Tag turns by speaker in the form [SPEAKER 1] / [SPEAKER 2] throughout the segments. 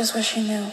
[SPEAKER 1] just wish you knew.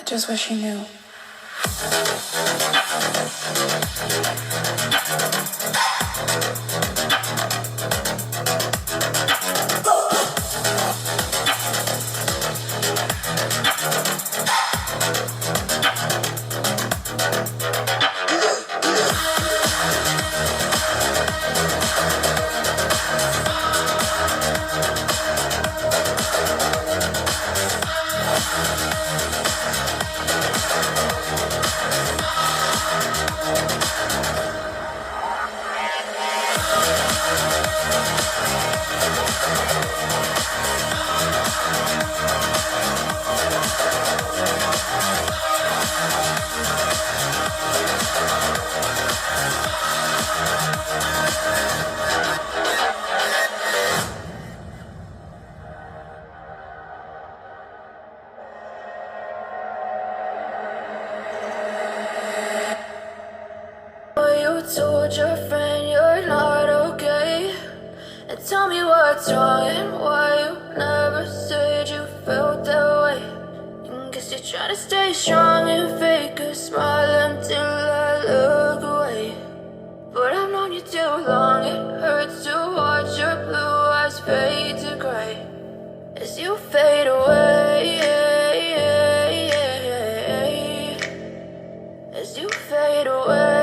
[SPEAKER 1] Just wish you knew.
[SPEAKER 2] Told your friend you're not okay, and tell me what's wrong and why you never said you felt that way. And guess you're trying to stay strong and fake a smile until I look away. But I've known you too long, it hurts to watch your blue eyes fade to gray as you fade away, as you fade away.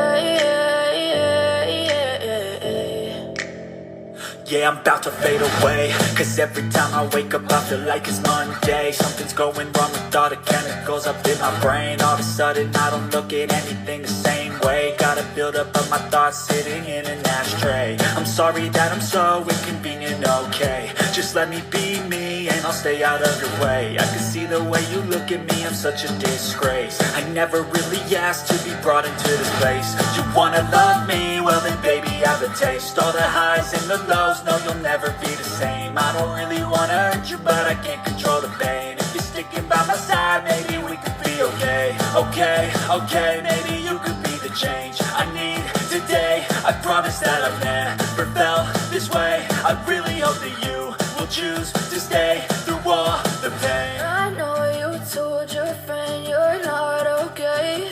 [SPEAKER 3] Yeah, I'm about to fade away, cause every time I wake up I feel like it's Monday. Something's going wrong with all the chemicals up in my brain. All of a sudden I don't look at anything the same way. Gotta build up of my thoughts sitting in an ashtray. I'm sorry that I'm so inconvenient, okay. Just let me be me and I'll stay out of your way. I can see the way you look at me, I'm such a disgrace. I never really asked to be brought into this place. You wanna love me? Well then baby I have a taste. All the highs and the lows, no you'll never be the same. I don't really wanna hurt you but I can't control the pain. If you're sticking by my side maybe we could be okay. Okay, maybe you could be the change I need today. I promise that I've never felt this way. I really hope that you will choose to stay through all the pain.
[SPEAKER 2] I know you told your friend you're not okay,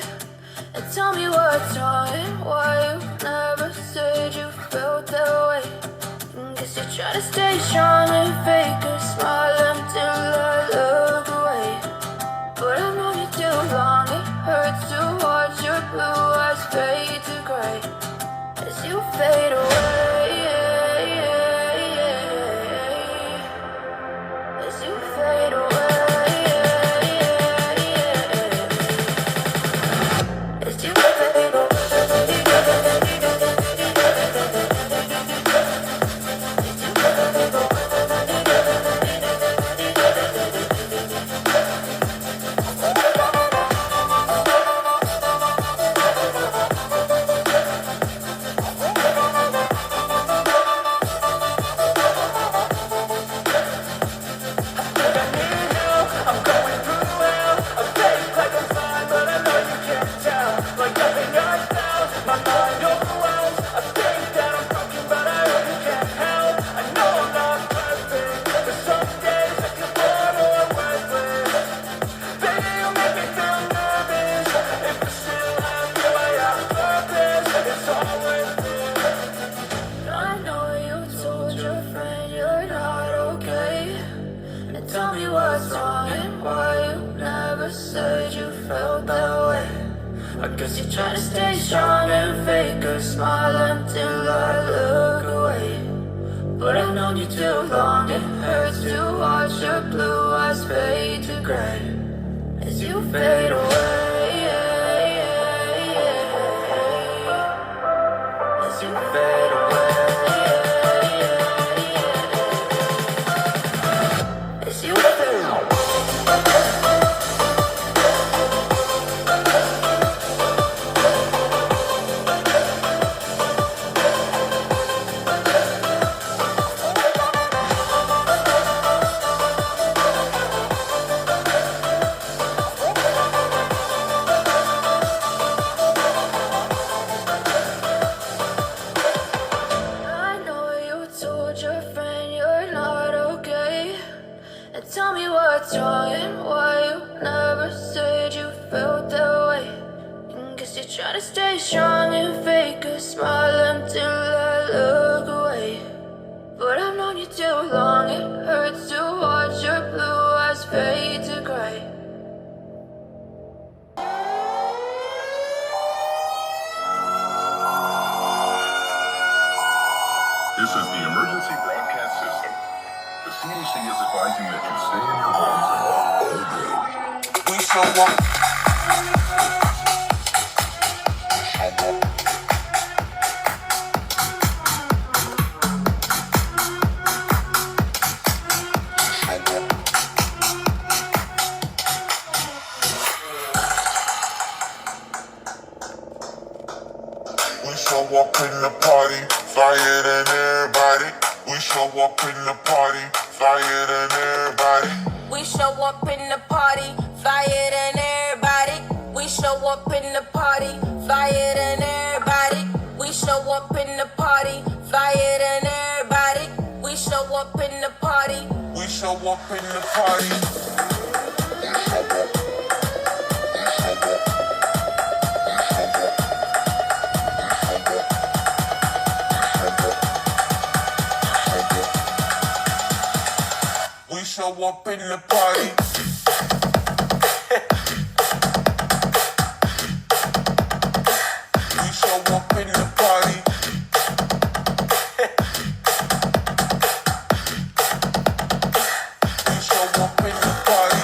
[SPEAKER 2] and tell me what's wrong and why you never said you felt that way. And guess you're trying to stay strong and fake a smile until I look away. But I've known you too long, it hurts to watch your blue eyes fade to gray as you fade away, as you fade away. Guess you're trying to stay strong and fake a smile until I look away. But I've known you too long, it hurts to watch your blue eyes fade to gray as you fade away. As you fade away. As you fade away. Tell me what's wrong and why you never said you felt that way. And guess you're trying to stay strong and fake a smile until I look away. But I've known you too long, it hurts to watch your blue eyes fade to gray.
[SPEAKER 4] This is the emergency broadcast system. The CDC is advising that you stay in your homes all day.
[SPEAKER 5] We show up. We show up in the party, flyer than everybody. We show up in the party, flyer than everybody.
[SPEAKER 6] We show up in the party, flyer than everybody. We show up in the party, flyer than everybody. We show up in the party, flyer than everybody. We show up in the party.
[SPEAKER 5] We show up in the party. We show up in the party. We show up in the party. We show up in the party.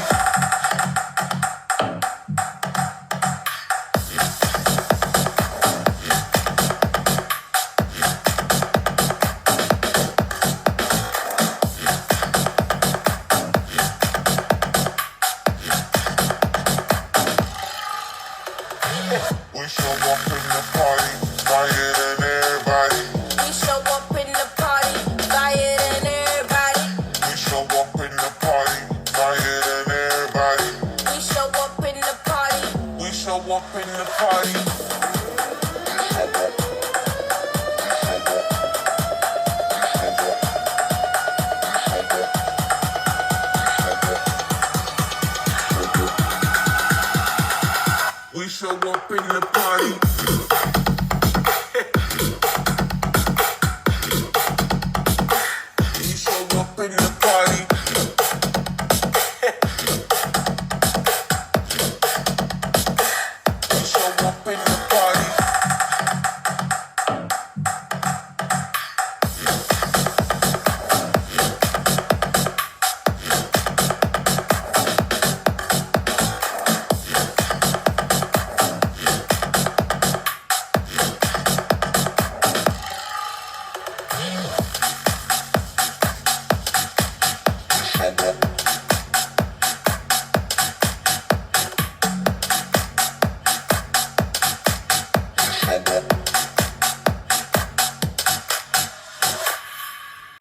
[SPEAKER 5] We show up in the party, flyer than everybody.
[SPEAKER 6] We show up in the party, flyer than everybody.
[SPEAKER 5] We show up in the party, flyer than everybody.
[SPEAKER 6] We show up in the party.
[SPEAKER 5] We show up in the party. We show up in the party.